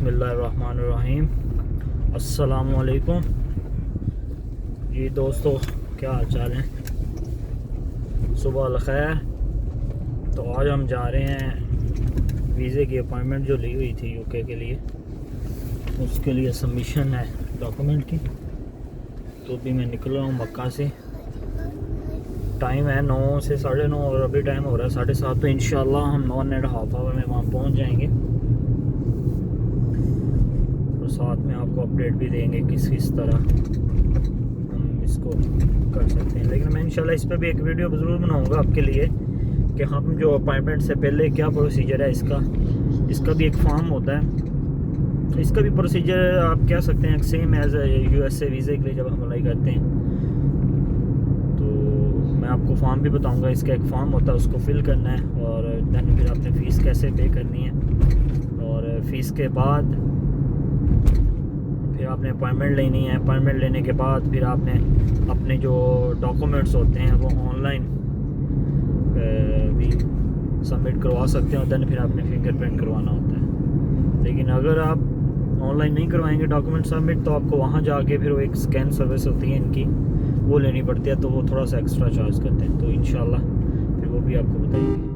बिस्मिल्लाहिर्रहमानिर्रहीम। अस्सलामुअलैकुम जी दोस्तों, क्या हाल चाल है? सुबह अल खैर। तो आज हम जा रहे हैं वीज़े की अपॉइंटमेंट जो ली हुई थी यूके के लिए, उसके लिए सबमिशन है डॉक्यूमेंट की। तो अभी मैं निकल रहा हूँ मक्का से। टाइम है 9 से 9:30 और अभी टाइम हो रहा है 7:30। तो इंशाल्लाह हम 1.5 आवर में वहाँ पहुँच जाएंगे और साथ में आपको अपडेट भी देंगे किस तरह हम इसको कर सकते हैं। लेकिन मैं इंशाल्लाह इस पर भी एक वीडियो ज़रूर बनाऊंगा आपके लिए कि हम जो अपॉइंटमेंट से पहले क्या प्रोसीजर है इसका भी एक फॉर्म होता है। इसका भी प्रोसीजर आप कह सकते हैं सेम एज USA वीज़े के लिए जब हम अप्लाई करते हैं। तो मैं आपको फॉर्म भी बताऊंगा। इसका एक फॉर्म होता है, उसको फिल करना है और दैन फिर आपने फ़ीस कैसे पे करनी है और फ़ीस के बाद फिर आपने अपॉइंटमेंट लेनी है। अपॉइंटमेंट लेने के बाद फिर आपने अपने जो डॉक्यूमेंट्स होते हैं वो ऑनलाइन भी सबमिट करवा सकते हैं और दैन फिर आपने फिंगरप्रिंट करवाना होता है। लेकिन अगर आप ऑनलाइन नहीं करवाएंगे डॉक्यूमेंट सबमिट, तो आपको वहाँ जाके फिर वो एक स्कैन सर्विस होती है इनकी, वो लेनी पड़ती है। तो वो थोड़ा सा एक्स्ट्रा चार्ज करते हैं। तो इंशाल्लाह फिर वो भी आपको बताएंगे।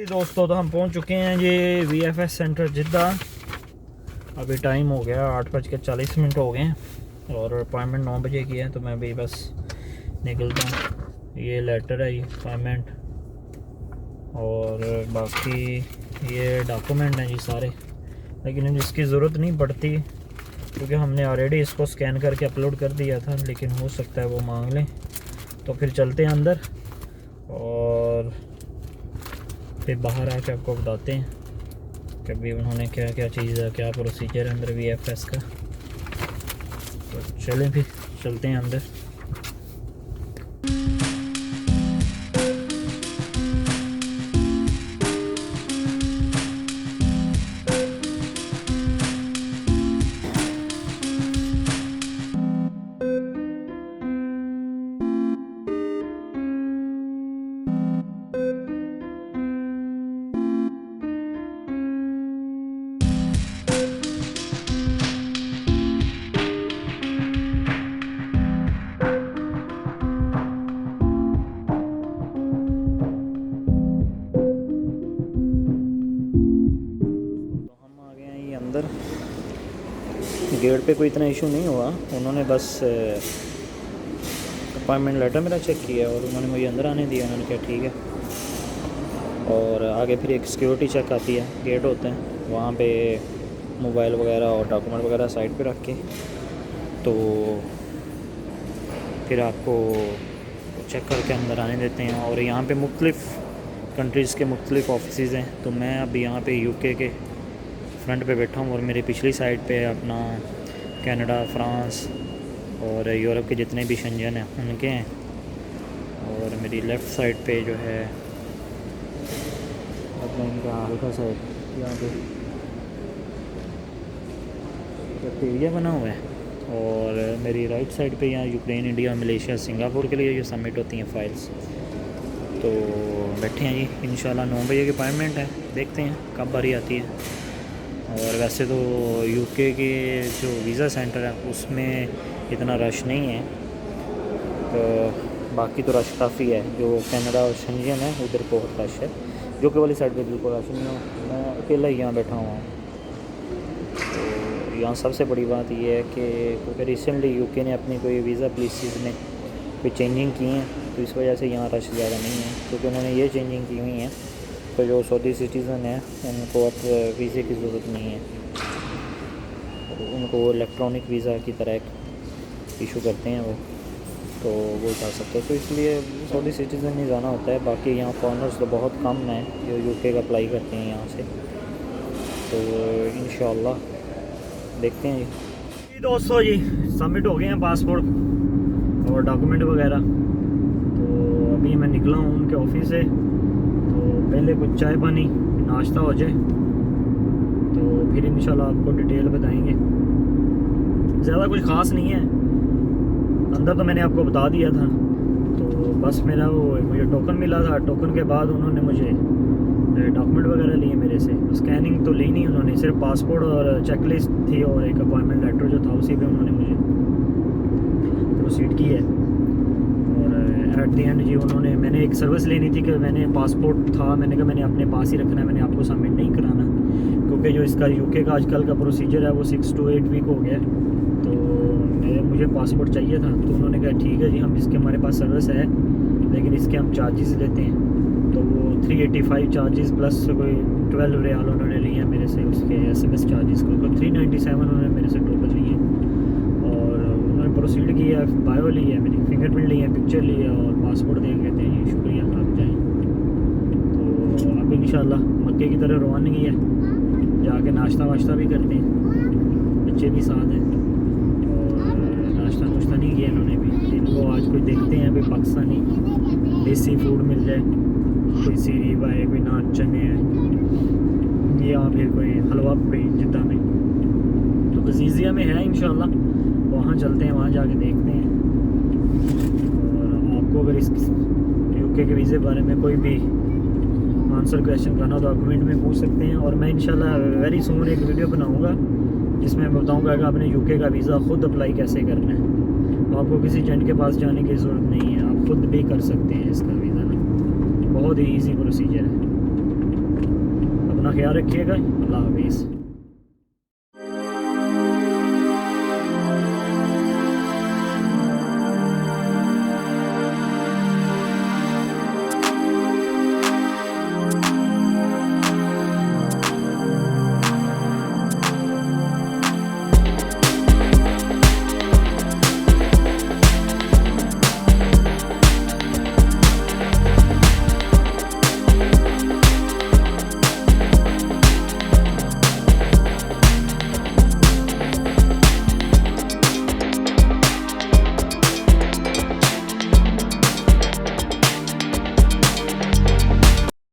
दोस्तों, तो हम पहुंच चुके हैं ये VFS सेंटर जिद्दा। अभी टाइम हो गया 8:40 हो गए हैं और अपॉइंटमेंट 9 बजे की है। तो मैं भी बस निकलता हूँ। ये लेटर है, ये अपॉइंटमेंट और बाकी ये डॉक्यूमेंट हैं जी सारे। लेकिन इसकी ज़रूरत नहीं पड़ती क्योंकि हमने ऑलरेडी इसको स्कैन करके अपलोड कर दिया था। लेकिन हो सकता है वो मांग लें। तो फिर चलते हैं अंदर और फिर बाहर आके आपको बताते हैं कि अभी उन्होंने क्या क्या चीज़ है, क्या प्रोसीजर है अंदर VFS का। तो चलें फिर चलते हैं अंदर। गेट पे कोई इतना इशू नहीं हुआ, उन्होंने बस अपॉइंटमेंट लेटर मेरा चेक किया और उन्होंने मुझे अंदर आने दिया। उन्होंने कहा ठीक है। और आगे फिर एक सिक्योरिटी चेक आती है, गेट होते हैं वहाँ पे मोबाइल वगैरह और डॉक्यूमेंट वगैरह साइड पे रख के, तो फिर आपको चेक करके अंदर आने देते हैं। और यहाँ पे मुख्तलिफ़ कंट्रीज़ के मुख्तलिफ़ ऑफिसेज़ हैं। तो मैं अभी यहाँ पे यूके के फ्रंट पे बैठा हूँ और मेरी पिछली साइड पे अपना कनाडा, फ्रांस और यूरोप के जितने भी शंजन हैं उनके हैं। और मेरी लेफ़्ट साइड पे जो है अपना इनका हल्का सा यहाँ पे एरिया बना हुआ है। और मेरी राइट साइड पे यहाँ यूक्रेन, इंडिया, मलेशिया, सिंगापुर के लिए जो सबमिट होती हैं फ़ाइल्स। तो बैठे हैं जी, इंशाल्लाह 9 बजे की अपॉइंटमेंट है, देखते हैं कब बारी आती है। और वैसे तो यूके के जो वीज़ा सेंटर है उसमें इतना रश नहीं है, तो बाकी तो रश काफ़ी है। जो कनाडा और शेंजन है उधर बहुत रश है, यूके वाली साइड पे बिल्कुल रश नहीं है। मैं अकेला ही यहाँ बैठा हुआ हूँ। तो यहाँ सबसे बड़ी बात यह है कि क्योंकि रिसेंटली यूके ने अपनी कोई वीज़ा पॉलिसीज़ में कोई चेंजिंग की हैं, तो इस वजह से यहाँ रश ज़्यादा नहीं है। क्योंकि उन्होंने ये चेंजिंग की हुई है तो जो सऊदी सिटीज़न है उनको अब वीज़े की ज़रूरत नहीं है, उनको इलेक्ट्रॉनिक वीज़ा की तरह इशू करते हैं तो वो जा सकते हैं। तो इसलिए सऊदी सिटीज़न नहीं जाना होता है। बाकी यहाँ फॉरनर्स तो बहुत कम हैं जो यूके का अप्लाई करते हैं यहाँ से। तो इंशाल्लाह देखते हैं जी। दोस्तों जी सबमिट हो गए हैं पासपोर्ट और डॉक्यूमेंट वगैरह। तो अभी मैं निकला हूँ उनके ऑफिस से, तो पहले कुछ चाय पानी नाश्ता हो जाए तो फिर इंशाल्लाह आपको डिटेल बताएंगे। ज़्यादा कुछ ख़ास नहीं है, अंदर तो मैंने आपको बता दिया था। तो बस मेरा मुझे टोकन मिला था, टोकन के बाद उन्होंने मुझे डॉक्यूमेंट वगैरह लिए मेरे से। स्कैनिंग तो ली नहीं उन्होंने, सिर्फ पासपोर्ट और चेकलिस्ट थी और एक अपॉइंटमेंट लेटर जो था उसी पे उन्होंने मुझे प्रोसीड की है। और एट द एंड जी उन्होंने, मैंने एक सर्विस लेनी थी कि मैंने पासपोर्ट था, मैंने कहा मैंने अपने पास ही रखना है, मैंने आपको सबमिट नहीं कराना, क्योंकि जो इसका यूके का आजकल का प्रोसीजर है वो 6 to 8 वीक हो गया। तो मुझे पासपोर्ट चाहिए था। तो उन्होंने कहा ठीक है जी, हम इसके हमारे पास सर्विस है लेकिन इसके हम चार्जेस लेते हैं। तो वो 385 चार्जेस प्लस कोई 12 रियाल उन्होंने लिए हैं मेरे से, उसके SMS चार्जेस को 397 उन्होंने मेरे से टोटल लिए। और उन्होंने प्रोसीड किया, बायो ली है मेरी, फिंगरप्रिंट ली है, पिक्चर ली है और पासपोर्ट दे कहते हैं जी शुक्रिया आप जाएँ। तो अब इंशाल्लाह मक्के की तरह रवानगी है, जाके नाश्ता वाश्ता भी करते हैं, बच्चे भी साथ हैं। नाश्ता नुश्ता नहीं किया इन्होंने भी, इनको आज कोई देखते हैं कोई पाकिस्तानी देसी फूड मिल जाए, कोई सीरी बाए, कोई नान चने हैं या फिर कोई हलवा पूड़ी जिद्दा में। तो अजीज़िया में है इंशाल्लाह, वहाँ चलते हैं, वहाँ जाके देखते हैं। और आपको अगर इस यूके के वीज़े बारे में कोई भी आंसर क्वेश्चन करना तो कमेंट में पूछ सकते हैं। और मैं इंशाल्लाह वेरी सून एक वीडियो बनाऊँगा जिसमें मैं बताऊँगा कि आपने यूके का वीज़ा ख़ुद अप्लाई कैसे करना है। आपको किसी एजेंट के पास जाने की ज़रूरत नहीं है, आप खुद भी कर सकते हैं इसका वीज़ा, बहुत ही ईजी प्रोसीजर है। अपना ख्याल रखिएगा, अल्लाह हाफिज़।